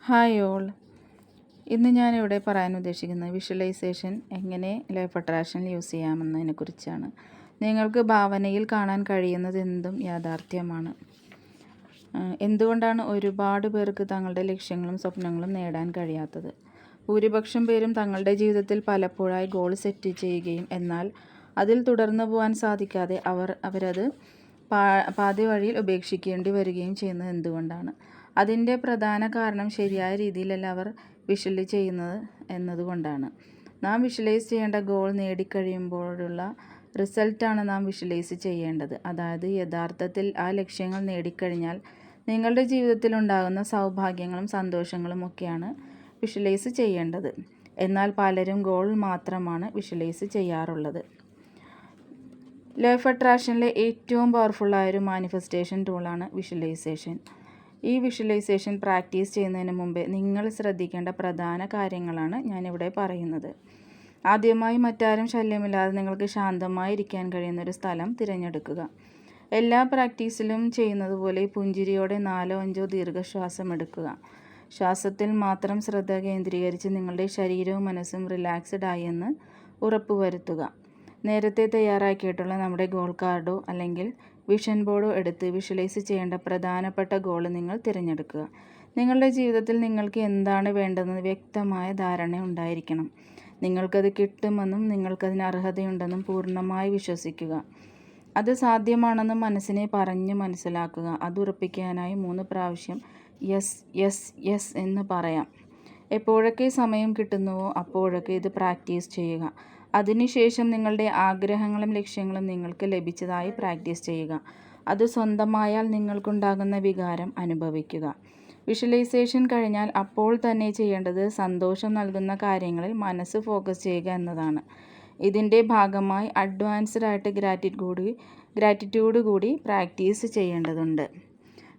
Hi all. ഇന്ന് ഞാനിവിടെ പറയാൻ ഉദ്ദേശിക്കുന്നത് വിഷ്വലൈസേഷൻ എങ്ങനെ ലോ ഓഫ് അട്രാക്ഷനിൽ യൂസ് ചെയ്യാമെന്നതിനെക്കുറിച്ചാണ്. നിങ്ങൾക്ക് ഭാവനയിൽ കാണാൻ കഴിയുന്നതെന്തും യാഥാർത്ഥ്യമാണ്. എന്തുകൊണ്ടാണ് ഒരുപാട് പേർക്ക് തങ്ങളുടെ ലക്ഷ്യങ്ങളും സ്വപ്നങ്ങളും നേടാൻ കഴിയാത്തത്? ഭൂരിപക്ഷം പേരും തങ്ങളുടെ ജീവിതത്തിൽ പലപ്പോഴായി ഗോൾ സെറ്റ് ചെയ്യുകയും എന്നാൽ അതിൽ തുടർന്നു പോകാൻ സാധിക്കാതെ അവരത് പാതി വഴിയിൽ ഉപേക്ഷിക്കേണ്ടി വരികയും ചെയ്യുന്നത് എന്തുകൊണ്ടാണ്? അതിൻ്റെ പ്രധാന കാരണം ശരിയായ രീതിയിലല്ല അവർ വിഷ്വലൈസ് ചെയ്യുന്നത് എന്നതുകൊണ്ടാണ്. നാം വിഷ്വലൈസ് ചെയ്യേണ്ട ഗോൾ നേടിക്കഴിയുമ്പോഴുള്ള റിസൾട്ടാണ് നാം വിഷ്വലൈസ് ചെയ്യേണ്ടത്. അതായത് യഥാർത്ഥത്തിൽ ആ ലക്ഷ്യങ്ങൾ നേടിക്കഴിഞ്ഞാൽ നിങ്ങളുടെ ജീവിതത്തിൽ ഉണ്ടാകുന്ന സൗഭാഗ്യങ്ങളും സന്തോഷങ്ങളും ഒക്കെയാണ് വിഷ്വലൈസ് ചെയ്യേണ്ടത്. എന്നാൽ പലരും ഗോൾ മാത്രമാണ് വിഷ്വലൈസ് ചെയ്യാറുള്ളത്. ലോ ഓഫ് അട്രാക്ഷനിലെ ഏറ്റവും പവർഫുള്ളായൊരു മാനിഫെസ്റ്റേഷൻ ടൂളാണ് വിഷ്വലൈസേഷൻ. ഈ വിഷ്വലൈസേഷൻ പ്രാക്ടീസ് ചെയ്യുന്നതിന് മുമ്പേ നിങ്ങൾ ശ്രദ്ധിക്കേണ്ട പ്രധാന കാര്യങ്ങളാണ് ഞാനിവിടെ പറയുന്നത്. ആദ്യമായി മറ്റാരും ശല്യമില്ലാതെ നിങ്ങൾക്ക് ശാന്തമായി ഇരിക്കാൻ കഴിയുന്നൊരു സ്ഥലം തിരഞ്ഞെടുക്കുക. എല്ലാ പ്രാക്ടീസിലും ചെയ്യുന്നത് പോലെ പുഞ്ചിരിയോടെ 4-5 ദീർഘശ്വാസം എടുക്കുക. ശ്വാസത്തിൽ മാത്രം ശ്രദ്ധ കേന്ദ്രീകരിച്ച് നിങ്ങളുടെ ശരീരവും മനസ്സും റിലാക്സ്ഡ് ആയി എന്ന് ഉറപ്പുവരുത്തുക. നേരത്തെ തയ്യാറാക്കിയിട്ടുള്ള നമ്മുടെ ഗോൾ കാർഡോ അല്ലെങ്കിൽ വിഷൻ ബോർഡോ എടുത്ത് വിഷ്വലൈസ് ചെയ്യേണ്ട പ്രധാനപ്പെട്ട ഗോൾ നിങ്ങൾ തിരഞ്ഞെടുക്കുക. നിങ്ങളുടെ ജീവിതത്തിൽ നിങ്ങൾക്ക് എന്താണ് വേണ്ടതെന്ന് വ്യക്തമായ ധാരണ ഉണ്ടായിരിക്കണം. നിങ്ങൾക്കത് കിട്ടുമെന്നും നിങ്ങൾക്കതിന് അർഹതയുണ്ടെന്നും പൂർണ്ണമായി വിശ്വസിക്കുക. അത് സാധ്യമാണെന്ന് മനസ്സിനെ പറഞ്ഞ് മനസ്സിലാക്കുക. അത് ഉറപ്പിക്കാനായി 3 പ്രാവശ്യം യെസ് യെസ് യെസ് എന്ന് പറയാം. എപ്പോഴൊക്കെ സമയം കിട്ടുന്നുവോ അപ്പോഴൊക്കെ ഇത് പ്രാക്ടീസ് ചെയ്യുക. അതിനുശേഷം നിങ്ങളുടെ ആഗ്രഹങ്ങളും ലക്ഷ്യങ്ങളും നിങ്ങൾക്ക് ലഭിച്ചതായി പ്രാക്ടീസ് ചെയ്യുക. അത് സ്വന്തമായാൽ നിങ്ങൾക്കുണ്ടാകുന്ന വികാരം അനുഭവിക്കുക. വിഷ്വലൈസേഷൻ കഴിഞ്ഞാൽ അപ്പോൾ തന്നെ ചെയ്യേണ്ടത് സന്തോഷം നൽകുന്ന കാര്യങ്ങളിൽ മനസ്സ് ഫോക്കസ് ചെയ്യുക എന്നതാണ്. ഇതിൻ്റെ ഭാഗമായി അഡ്വാൻസ്ഡ് ആയിട്ട് ഗ്രാറ്റിറ്റ്യൂഡ് കൂടി പ്രാക്ടീസ് ചെയ്യേണ്ടതുണ്ട്.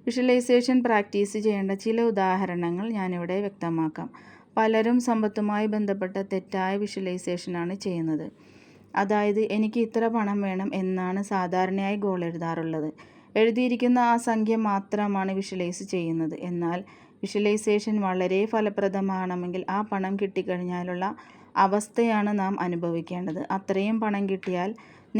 വിഷ്വലൈസേഷൻ പ്രാക്ടീസ് ചെയ്യേണ്ട ചില ഉദാഹരണങ്ങൾ ഞാനിവിടെ വ്യക്തമാക്കാം. പലരും സമ്പത്തുമായി ബന്ധപ്പെട്ട തെറ്റായ വിഷ്വലൈസേഷനാണ് ചെയ്യുന്നത്. അതായത് എനിക്ക് ഇത്ര പണം വേണം എന്നാണ് സാധാരണയായി ഗോൾ എഴുതാറുള്ളത്. എഴുതിയിരിക്കുന്ന ആ സംഖ്യ മാത്രമാണ് വിഷ്വലൈസ് ചെയ്യുന്നത്. എന്നാൽ വിഷ്വലൈസേഷൻ വളരെ ഫലപ്രദമാണെങ്കിൽ ആ പണം കിട്ടിക്കഴിഞ്ഞാലുള്ള അവസ്ഥയാണ് നാം അനുഭവിക്കേണ്ടത്. അത്രയും പണം കിട്ടിയാൽ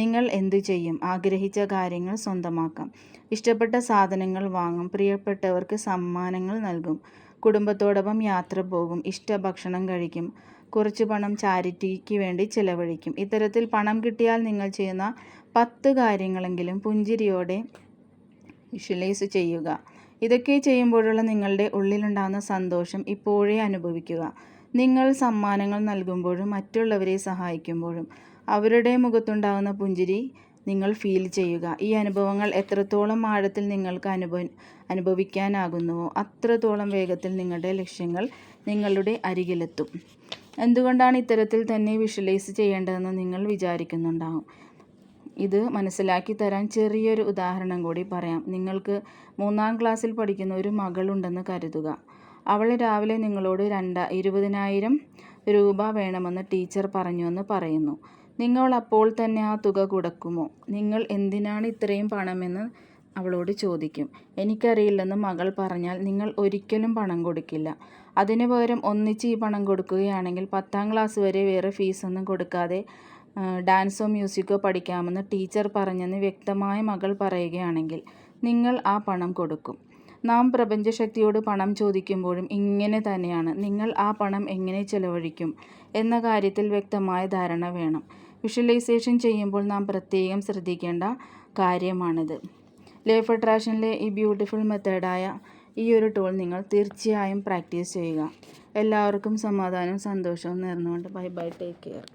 നിങ്ങൾ എന്തു ചെയ്യും? ആഗ്രഹിച്ച കാര്യങ്ങൾ സ്വന്തമാക്കാം, ഇഷ്ടപ്പെട്ട സാധനങ്ങൾ വാങ്ങും, പ്രിയപ്പെട്ടവർക്ക് സമ്മാനങ്ങൾ നൽകും, കുടുംബത്തോടൊപ്പം യാത്ര പോകും, ഭക്ഷണം കഴിക്കും, കുറച്ച് പണം ചാരിറ്റിക്ക് വേണ്ടി ചിലവഴിക്കും. ഇത്തരത്തിൽ പണം കിട്ടിയാൽ നിങ്ങൾ ചെയ്യുന്ന 10 കാര്യങ്ങളെങ്കിലും പുഞ്ചിരിയോടെ വിഷ്വലൈസ് ചെയ്യുക. ഇതൊക്കെ ചെയ്യുമ്പോഴുള്ള നിങ്ങളുടെ ഉള്ളിലുണ്ടാകുന്ന സന്തോഷം ഇപ്പോഴേ അനുഭവിക്കുക. നിങ്ങൾ സമ്മാനങ്ങൾ നൽകുമ്പോഴും മറ്റുള്ളവരെ സഹായിക്കുമ്പോഴും അവരുടെ മുഖത്തുണ്ടാകുന്ന പുഞ്ചിരി നിങ്ങൾ ഫീൽ ചെയ്യുക. ഈ അനുഭവങ്ങൾ എത്രത്തോളം ആഴത്തിൽ നിങ്ങൾക്ക് അനുഭവിക്കാനാകുന്നുവോ അത്രത്തോളം വേഗത്തിൽ നിങ്ങളുടെ ലക്ഷ്യങ്ങൾ നിങ്ങളുടെ അരികിലെത്തും. എന്തുകൊണ്ടാണ് ഇത്തരത്തിൽ തന്നെ വിഷ്വലൈസ് ചെയ്യേണ്ടതെന്ന് നിങ്ങൾ വിചാരിക്കുന്നുണ്ടാകും. ഇത് മനസ്സിലാക്കി തരാൻ ചെറിയൊരു ഉദാഹരണം കൂടി പറയാം. നിങ്ങൾക്ക് 3ാം ക്ലാസ്സിൽ പഠിക്കുന്ന ഒരു മകളുണ്ടെന്ന് കരുതുക. അവൾ രാവിലെ നിങ്ങളോട് 20,000 രൂപ വേണമെന്ന് ടീച്ചർ പറഞ്ഞുവെന്ന് പറയുന്നു. നിങ്ങൾ അപ്പോൾ തന്നെ ആ തുക കൊടുക്കുമോ? നിങ്ങൾ എന്തിനാണ് ഇത്രയും പണമെന്ന് അവളോട് ചോദിക്കും. എനിക്കറിയില്ലെന്ന് മകൾ പറഞ്ഞാൽ നിങ്ങൾ ഒരിക്കലും പണം കൊടുക്കില്ല. അതിനു പകരം ഒന്നിച്ച് ഈ പണം കൊടുക്കുകയാണെങ്കിൽ 10ാം ക്ലാസ് വരെ വേറെ ഫീസൊന്നും കൊടുക്കാതെ ഡാൻസോ മ്യൂസിക്കോ പഠിക്കാമെന്ന് ടീച്ചർ പറഞ്ഞെന്ന് വ്യക്തമായി മകൾ പറയുകയാണെങ്കിൽ നിങ്ങൾ ആ പണം കൊടുക്കും. നാം പ്രപഞ്ചശക്തിയോട് പണം ചോദിക്കുമ്പോഴും ഇങ്ങനെ തന്നെയാണ്. നിങ്ങൾ ആ പണം എങ്ങനെ ചെലവഴിക്കും എന്ന കാര്യത്തിൽ വ്യക്തമായ ധാരണ വേണം. വിഷ്വലൈസേഷൻ ചെയ്യുമ്പോൾ നാം പ്രത്യേകം ശ്രദ്ധിക്കേണ്ട കാര്യമാണിത്. ലോ ഓഫ് അട്രാക്ഷനിലെ ഈ ബ്യൂട്ടിഫുൾ മെത്തേഡായ ഈ ഒരു ടൂൾ നിങ്ങൾ തീർച്ചയായും പ്രാക്ടീസ് ചെയ്യുക. എല്ലാവർക്കും സമാധാനവും സന്തോഷവും നേർന്നുകൊണ്ട് ബൈ ബൈ, ടേക്ക് കെയർ.